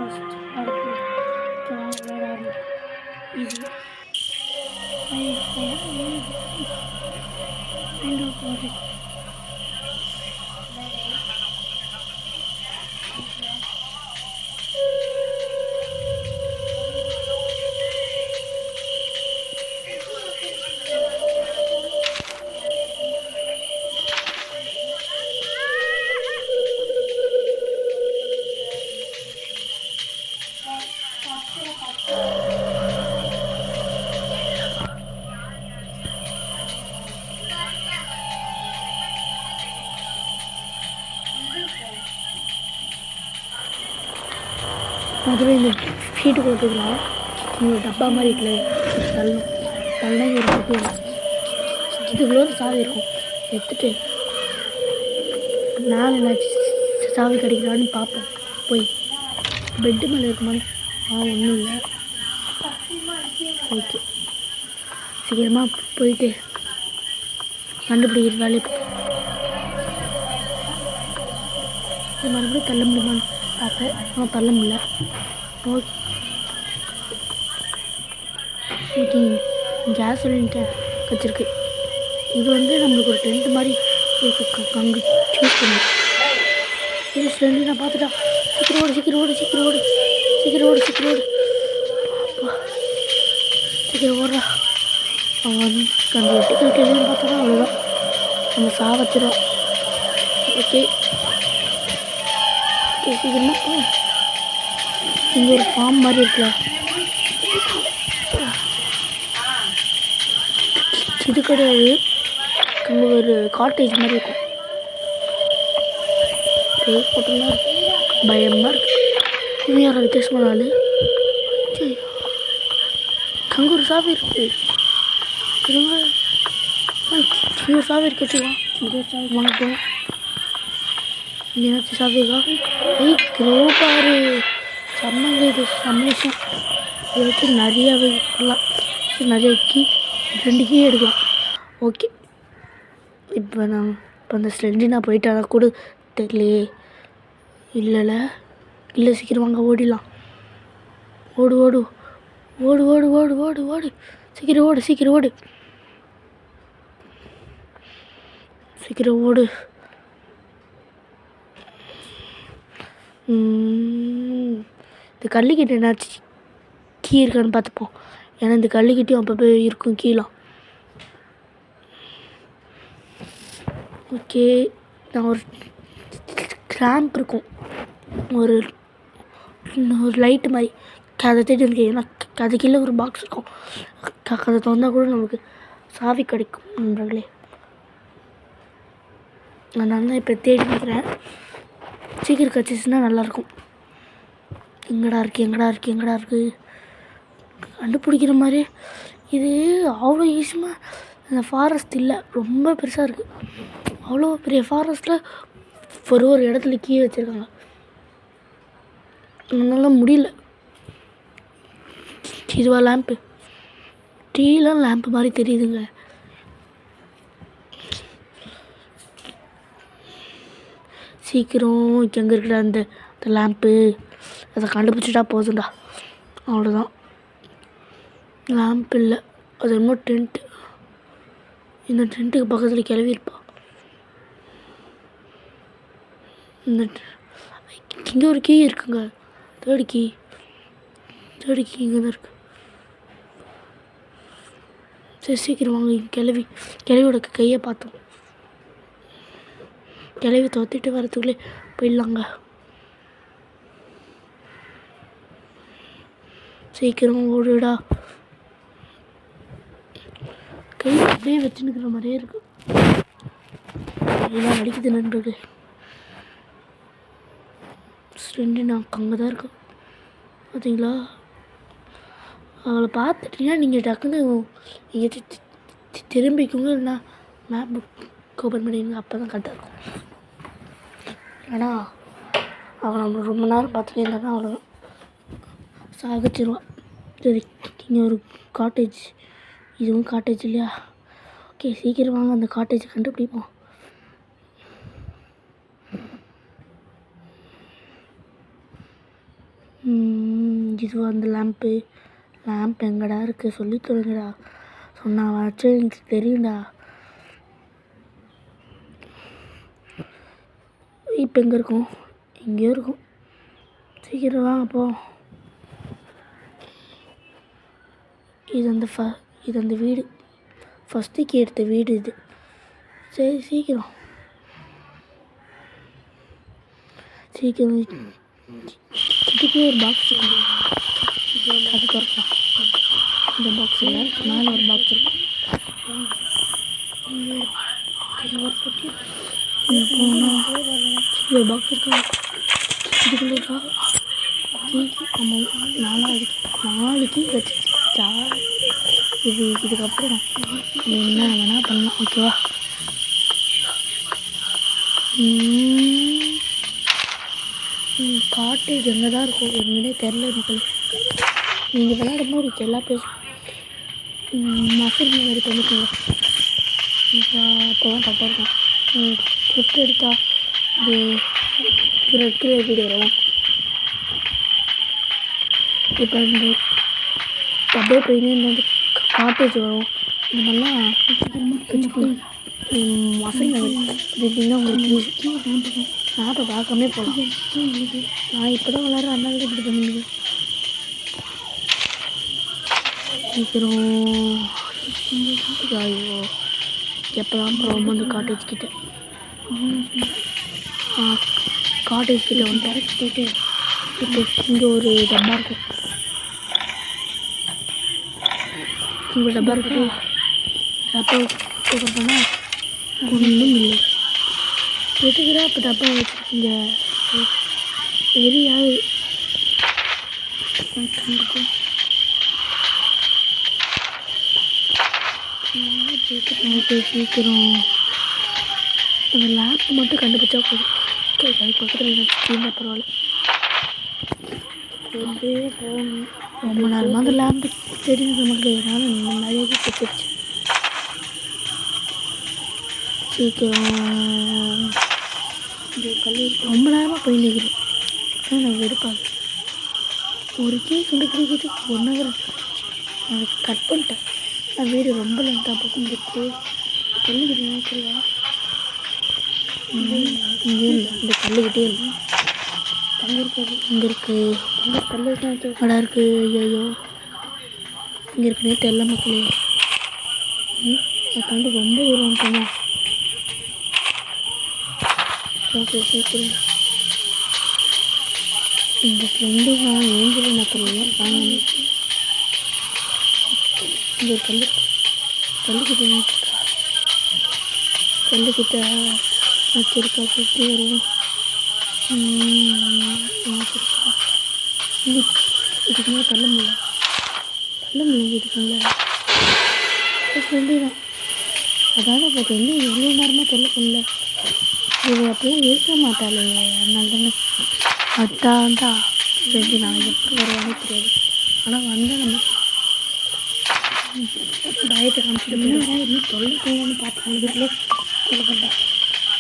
Forest அடுத்து விளையாட ஆரம்பிக்கும். இது ஃபைண்ட் அவுட் வாட் இஸ் முதல்ல இந்த ஷீட்டு போட்டுக்கலாம். இங்கே டப்பா மாதிரி இருக்குல்ல தள்ளணும் ஒரு பக்கம் இதுக்குள்ள ஒரு சாவி இருக்கும். எடுத்துட்டு மேலே என்னாச்சு சாவி கிடைக்கிறான்னு பார்ப்போம். போய் பெட்டு மேலே இருக்குமான்னு ஒன்றும் இல்லை. ஓகே சீக்கிரமாக போயிட்டு கண்டுபிடிக்கிற வேலையை இது மறுபடியும் தள்ள முடியுமான்னு பார்த்தேன். ஆனால் தள்ள முடியல. ஓகே கேஸ் சிலிண்டர் வச்சுருக்கு. இது வந்து நம்மளுக்கு ஒரு டென்ட் மாதிரி அங்கே சூஸ் பண்ணி இது ஃப்ரெண்டு நான் பார்த்துட்டா. சீக்கிரம் ஓடு சீக்கிரம் ஓடுறா. அவன் வந்து அந்த வெட்டிக்கல் கேள்வின்னு பார்த்தா அவ்வளோதான் நம்ம சாவச்சிடும். ஓகே சீக்கிரமாக இங்கே ஒரு ஃபார்ம் மாதிரி இருக்குல்ல, இது கிடையாது, அங்கே ஒரு காட்டேஜ் மாதிரி இருக்கும். பேர் போட்டோம்னா பயமாக இருக்கு. இது யாரும் வித்தியாசமான ஆள். அங்கே ஒரு சாவி இருக்குது. ஒரு சாவி இருக்கச்சுவா வாங்கிட்டோம். ஏதாச்சும் சாவி இருக்கா? பாரு செம்மங்க. இது செம்ம விஷயம். இதை வச்சு நிறையாவே எடுக்கலாம். நிறைய கீ 2 கீ எடுக்கலாம். ஓகே இப்போ அந்த ஸ்லெண்டி நான் போயிட்டானா கூட தெரியலையே. இல்லை சீக்கிரம் வாங்க ஓடிடலாம். ஓடு சீக்கிரம் ஓடு. இந்த கல்லுக்கிட்ட என்னாச்சு கீ இருக்கான்னு பார்த்துப்போம். ஏன்னா இந்த கல்லுக்கிட்டையும் அப்பப்போ இருக்கும் கீழாம். ஓகே நான் ஒரு கிராம்ப் இருக்கும், ஒரு லைட்டு மாதிரி அதை தேடி இருக்கு. ஏன்னா அது கீழே ஒரு பாக்ஸ் இருக்கும். அதை திறந்தால் கூட நமக்கு சாவி கிடைக்கும் நண்பர்களே. நான் தான் இப்போ தேடி நிற்கிறேன். சீக்கிரம் கிடச்சிச்சுன்னா நல்லாயிருக்கும். எங்கடா இருக்கு கண்டுபிடிக்கிற மாதிரி. இது அவ்வளோ ஈஸியாக இந்த ஃபாரஸ்ட் இல்லை, ரொம்ப பெருசாக இருக்குது. அவ்வளோ பெரிய ஃபாரஸ்ட்டில் ஒரு இடத்துல கீ வச்சுருக்காங்க. என்னால் முடியல. இதுவா லேம்ப்பு? டீலாம் லேம்ப்பு மாதிரி தெரியுதுங்க. சீக்கிரம் எங்கே இருக்கிற அந்த லேம்ப்பு அதை கண்டுபிடிச்சிட்டா போதும்டா. அவ்வளோதான். லேம்ப் இல்லை, அது என்னமோ டென்ட்டு. இந்த டென்ட்டுக்கு பக்கத்தில் கிளவி இருப்பா. இங்கே ஒரு கீ இருக்குங்க. தேர்டு கீ இங்கே தான் இருக்குது. சரி சீக்கிரம் வாங்க. கிளவியோட கையை பார்த்தோம். கிளவி தோத்திட்டு வரத்துக்குள்ளே போயிடலாங்க. சீக்கிரம் ஓடுடா. கை அப்படியே வச்சுன்னுக்கிற மாதிரியே இருக்கு. எல்லாம் அடிக்குது நண்பர்கள். ஃப்ரெண்டு நான் அங்கே தான் இருக்கேன் பார்த்தீங்களா? அவளை பார்த்துட்டீங்கன்னா நீங்கள் டக்குன்னு எங்கேயாச்சும் திரும்பிக்குங்க. இல்லைன்னா மேப் புக் ஓப்பன் பண்ணிடுங்க. அப்போ தான் கரெக்டாக இருக்கும். ஏன்னா அவள் நம்ம ரொம்ப நேரம் பார்த்துட்டே இருந்தாலும் அவ்வளோதான் சாகச்சிருவான். சரி இங்கே ஒரு காட்டேஜ். இதுவும் காட்டேஜ் இல்லையா? ஓகே சீக்கிரம் வாங்க அந்த காட்டேஜை கண்டுபிடிப்போம். இதுவா அந்த லேம்ப்பு எங்கடா இருக்குது சொல்லி தொலைங்கடா. சொன்னாவாச்சும் எனக்கு தெரியும்டா. இப்போ எங்கே இருக்கும்? எங்கேயோ இருக்கும். சீக்கிரம் வாங்க போ. இது அந்த வீடு, ஃபஸ்ட்டுக்கு எடுத்த வீடு இது. சரி சீக்கிரம் இதுக்குள்ளே ஒரு பாக்ஸ் இருக்கு. அது திறக்கலாம். இந்த பாக்ஸ் இல்லை, மேலே ஒரு பாக்ஸ் இருக்கும். போனால் ஒரு பாக்ஸ் இருக்கா? இதுக்குள்ளே இருக்கா? நாளைக்கு வச்சுச்சா இதுக்கப்புறம் என்ன வேணால் பண்ணலாம். ஓகேவா? காட்டேஜ் எங்கே தான் இருக்கும் என்னன்னே தெரில மக்கள். நீங்கள் விளையாடும் போது எல்லாம் பேசும் மசில் மாதிரி பண்ணிக்கோங்க. அப்போ தான் கரெக்டாக இருக்கும். ட்ரிப் எடுத்தால் இது கீழே வீடு வரும். இப்போ இந்த அப்படியே போயின்னு இந்த வந்து காட்டேஜ் வரும். இந்த மாதிரிலாம் வச்சுக்கோங்க. மசில் எப்படின்னா உங்களுக்கு மேப்பை பார்க்காமே போகலாம். நான் இப்போ தான் விளாட்றேன், அதனால இப்படி பண்ணுங்க. சீக்கிரம் ஐயோ எப்போ தான் போவோம் அந்த காட்டேஜ் கிட்டே. காட்டேஜ் கிட்டே வந்துட்டு போயிட்டு இப்போ இங்கே ஒரு டப்பா இருக்கும். இங்கே டப்பா இருக்குது. டப்பா ஓப்பன் பண்ணால் ஒன்றும் இல்லை. எதுக்குடா இப்போ டப்பா வச்சுருக்கீங்க? தெரியாது. ஓகே சீக்கிரம் அந்த லேப் மட்டும் கண்டுபிடிச்சா போதும். ஓகே அது பக்கத்தில் இருந்தால் பரவாயில்ல. அப்படியே போகணும். ரொம்ப நேரமாக அந்த லேம்பு தெரிஞ்சு நமக்கு எதனால நிறைய கற்றுருச்சு. சீக்கிரம் ரொம்ப நேரமாக போய் நிற்கிறேன். ஆனால் நான் வெறுப்பாங்க. ஒரு கேக் கண்டுபிடிக்கிறது 1 hour அதை கட் பண்ணிட்டேன். நான் வீடு ரொம்ப லென்த்தாக போகும். கல்லுக்கிட்டே நினைக்கிறா இங்கே இல்லை, இந்த கல்லுக்கிட்டே இல்லை. அங்கே இருக்காது. இங்கே இருக்குது அங்கே கல்லுக்கிட்டே கடை இருக்குது. ஐயோ இங்கே இருக்குன்னே தெரியல மக்களே. அதை தாண்டி ரொம்ப தூரம் வந்துட்டோமா? ஓகே சீக்கிரம் இந்த ஃப்ரெண்டு நான் ஏஞ்சல் நான் தெரியல வாங்க. இங்கே கல்லுக்கிட்ட வச்சிருக்கா சுற்றி வருவோம். இதுக்கு மேலே தள்ள முடியல இதுக்குள்ள ஃப்ரெண்டு தான். அதான பார்த்து என்ன இவ்வளோ நேரமாக தெரியல. இது அப்படியே இருக்க மாட்டாளே, அதனால தானே அதான்டா ஃப்ரெண்டு. நான் எப்படி வருவானே தெரியாது, ஆனால் வந்தால் நம்ம பயத்தை காமிச்சிட்டு இன்னும் தொல்லைன்னு பார்த்தேன். இதுக்குள்ளே சொல்லப்பட்டா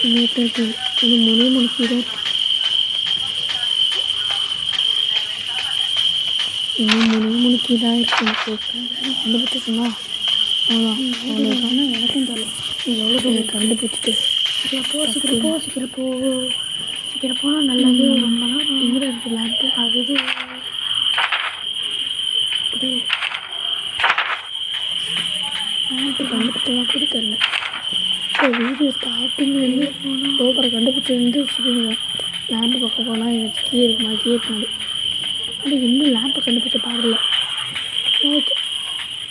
இன்னும் இன்னும் 3 கீழே இன்னும் 3 கீழே இருக்கு. கண்டுபிடிச்சு சொன்னால் அவ்வளோதான். எனக்கும் தெரியல எவ்வளோ பேர் கண்டுபிடிச்சிட்டு சீக்கிரம் போனால் நல்லது. ரொம்ப நாள் எங்கே இருக்குது லேம்பு? அது அப்படியே லேம்பு கண்டுபிடிச்சலாம் கூட தெரில. இப்போ வீடியோ ஸ்டார்டிங்லேருந்து ரோபரை கண்டுபிடிச்சிருந்து வச்சுக்கோங்க. லேம்பு பக்கம் போனால் எனக்கு கீ இருக்காது. ஆனால் இன்னும் லேம்பை கண்டுபிடிச்ச பாடல. ஓகே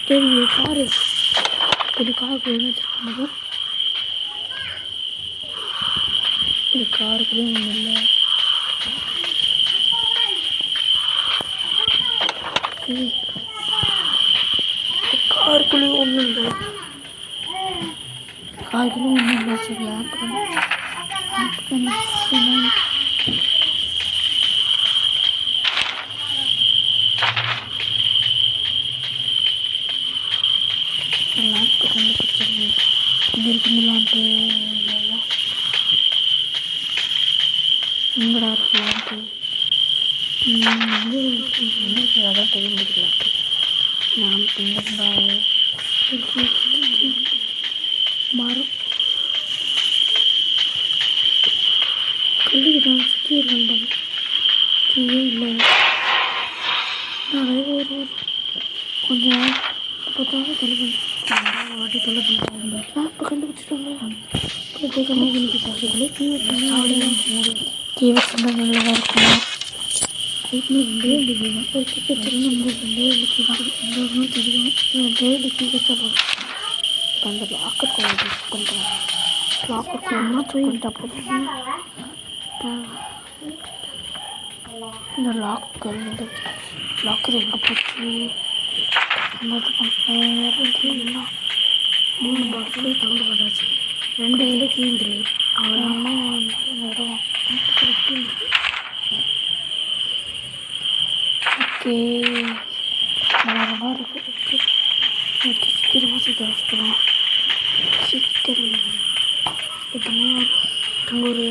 சரி காரு கொஞ்சம் காருக்கு என்ன வச்சுருக்காங்க. இந்த காருக்குள்ளே ஒன்றும் இல்லை. காருக்குள்ளேயும் ஒன்றும் இல்லை. சரி லேப் கண்டுபிடிச்சிருங்க. இங்கே இருக்குங்க லேம்பு. எங்கடா இருக்கு லேம்பு? வந்து அதான் தெரிஞ்சுக்கலாம். நான் பின்னால் மரம் கல்லுக்கிட்ட சுற்றி இருக்கின்றது. கீழே இல்லை. நிறைய ஒரு கொஞ்சம் பார்த்தாங்க தொலை வாட்டி தொலை பண்ணுறாங்க. இப்போ கண்டுபிடிச்சிட்டாங்க. இப்போ கண்டுபிடிச்சாங்களே தீ வச்சுருந்தா தீ வச்சுருந்தா நல்லதாக இருக்கும். தெரியும் அந்த லாக்கர் பண்ணுறேன். லாக்கர் போயிட்டா போதும். இந்த லாக்கர் வந்து லாக்கர் எங்கே போச்சு? என்னது பண்ணுறேன்? 3 பாக்ஸில் தகுந்து பார்த்தாச்சு. 2 இதில் கீழ்ந்துரு. அவ்வளோ வரும். ஓகே நல்லா இருக்குது. சீக்கிரமாக வச்சுக்கலாம். சீக்கிரம் எப்படின்னா அங்கே ஒரு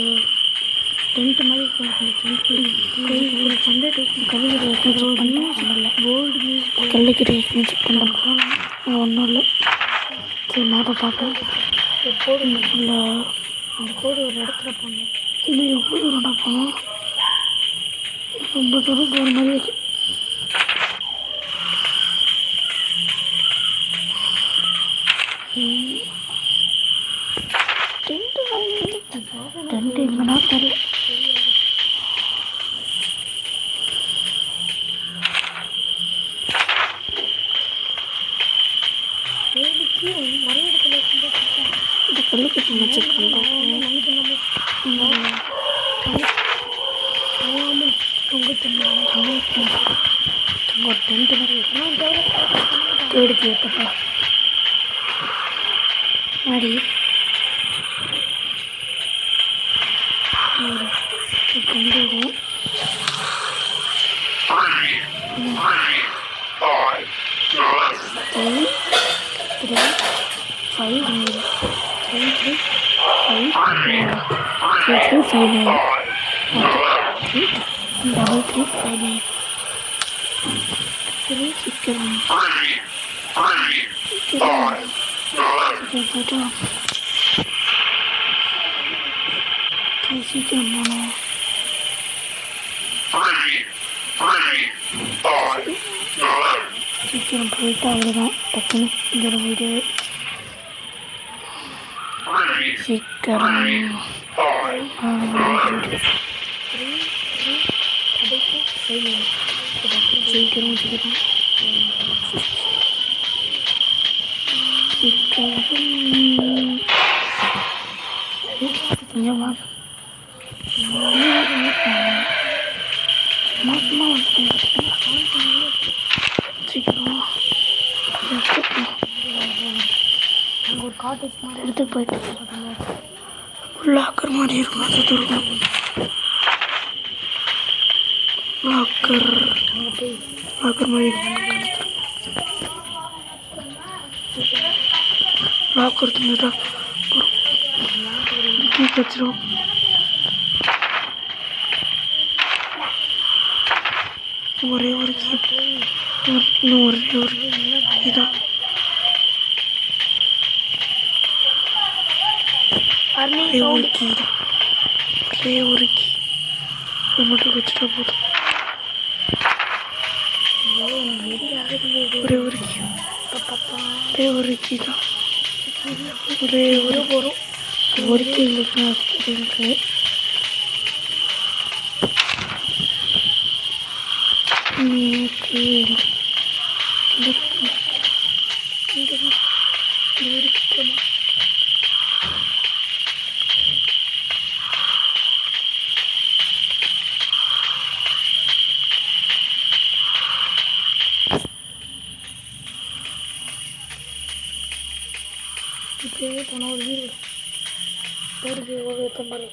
டென்ட் மாதிரி கல்லுக்கிட்ட செக் பண்ணுறோம். ஒன்றும் இல்லை. சரி மேப்பை பார்ப்போம். இல்லை அந்த கோடு ஒரு இடத்துல போகணும். இல்லை எவ்வளோ தூரம்டா போகணும்? ரொம்ப தூரம் போகிற மாதிரி இருக்கு. டென்ட் எங்கன்னா தெரியல. இந்த கல்லுக்கட்டு செக் பண்ணுறோம். ஒரு டென்ட் மாதிரி தேடிக்கு ஏற்றப்பா மாடி கொண்டு விடுவோம். 335 சீக்கிரம் சீக்கிரம் போனோம். சீக்கிரம் போயிட்டு அவ்வளோதான். டக்குன்னு இந்த வீடியோ சீக்கிரம் சீக்கிரம் சீக்கிரம் கொஞ்சமா சீக்கிரம் ஒரு காட்டேஜ் மாதிரி எடுத்து போயிட்டு லாக்கர் மாதிரி இருக்கும். அது தூரம் லாக்கர் மாதிரி லாக்கர் தந்துட்டா கீ வச்சிரும். ஒரே ஒரு கீ இன்னும் ஒரே ஒரு இதான் ஒரே ஒரு கீ தான். ஒரே ஒரு கீ மட்டும் வச்சுட்டா போதும். ஒரே ஒரு கீ ஒரே ஒரு கீ தான். ஒரே ஒரு கீ இருக்கு. இப்படியே போனால் ஒரு வீடு பேருக்கு ஒரு தம்பால்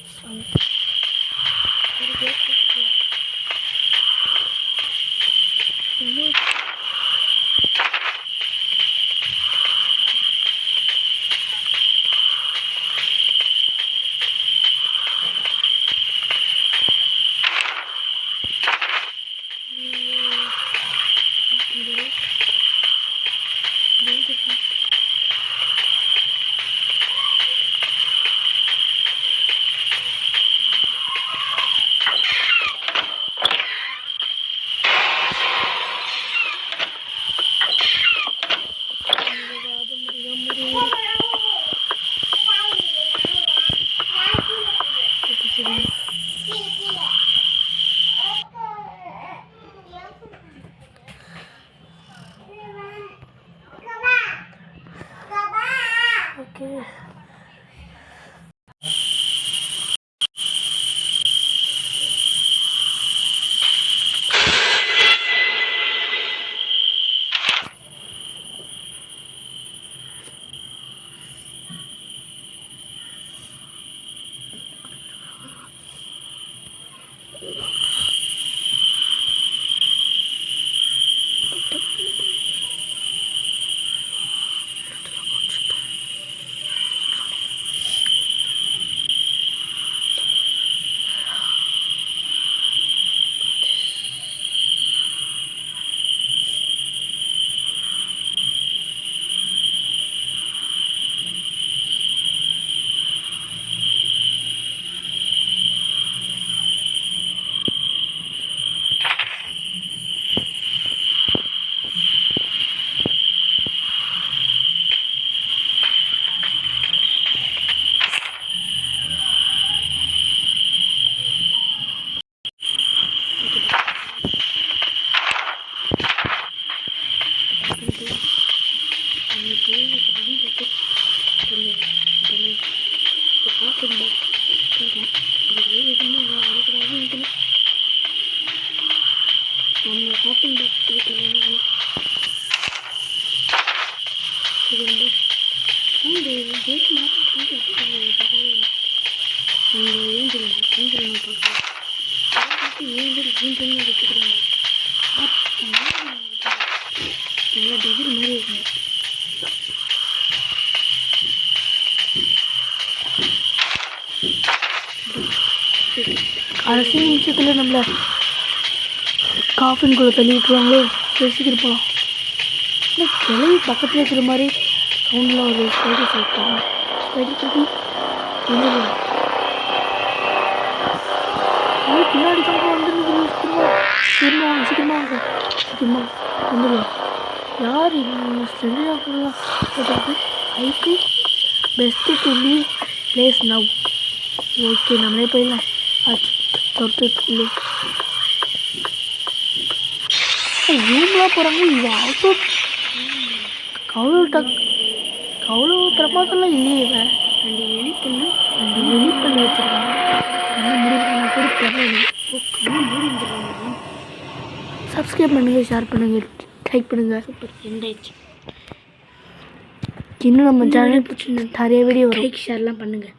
நம்ம காப்பிங் பாக்ஸ் போய்க்கலாம். இது வந்து அந்த கேட் மாதிரி அங்கே ஏஞ்சல் நான் பார்க்குறேன். ஏஞ்சல் ஏஞ்சல்னு வச்சுக்கிறாங்க. நல்லா டிகிரி மாதிரி இருக்குங்க. கடைசி நிமிஷத்தில் நம்மளை காஃபின்குள்ளே தள்ளி விட்டுருவாங்களோ. சீக்கிரம் போகலாம். இல்லை கிளவி பக்கத்தில் இருக்கிற மாதிரி சவுண்டில் ஒரு ஸ்பைடர் சேர்த்தாங்க. ஸ்பைடர் கட்டி பின்னாடி தாங்க வந்துருக்குது. சீக்கிரமா வந்துடுவோம். யார் செஞ்சுதான் ஐக்கு best to leave place now. Okay நம்மளே போயிடலாம். துரத்துக்குள்ளே ரூம்லாம் போகிறாங்க. இது ஆட்டோ அவ்வளோ பிரமாதம்லாம் இல்லையே. ரெண்டு எலி பண்ணி வச்சுருக்காங்க. என்ன முடிவு கூட தெரியல. சப்ஸ்கிரைப் பண்ணுங்கள், ஷேர் பண்ணுங்கள், லைக் பண்ணுங்கள். சூப்பர் எண்டாயிடுச்சு. இன்னும் நம்ம சேனல் நிறைய வீடியோ லைக் ஷேர்லாம் பண்ணுங்கள்.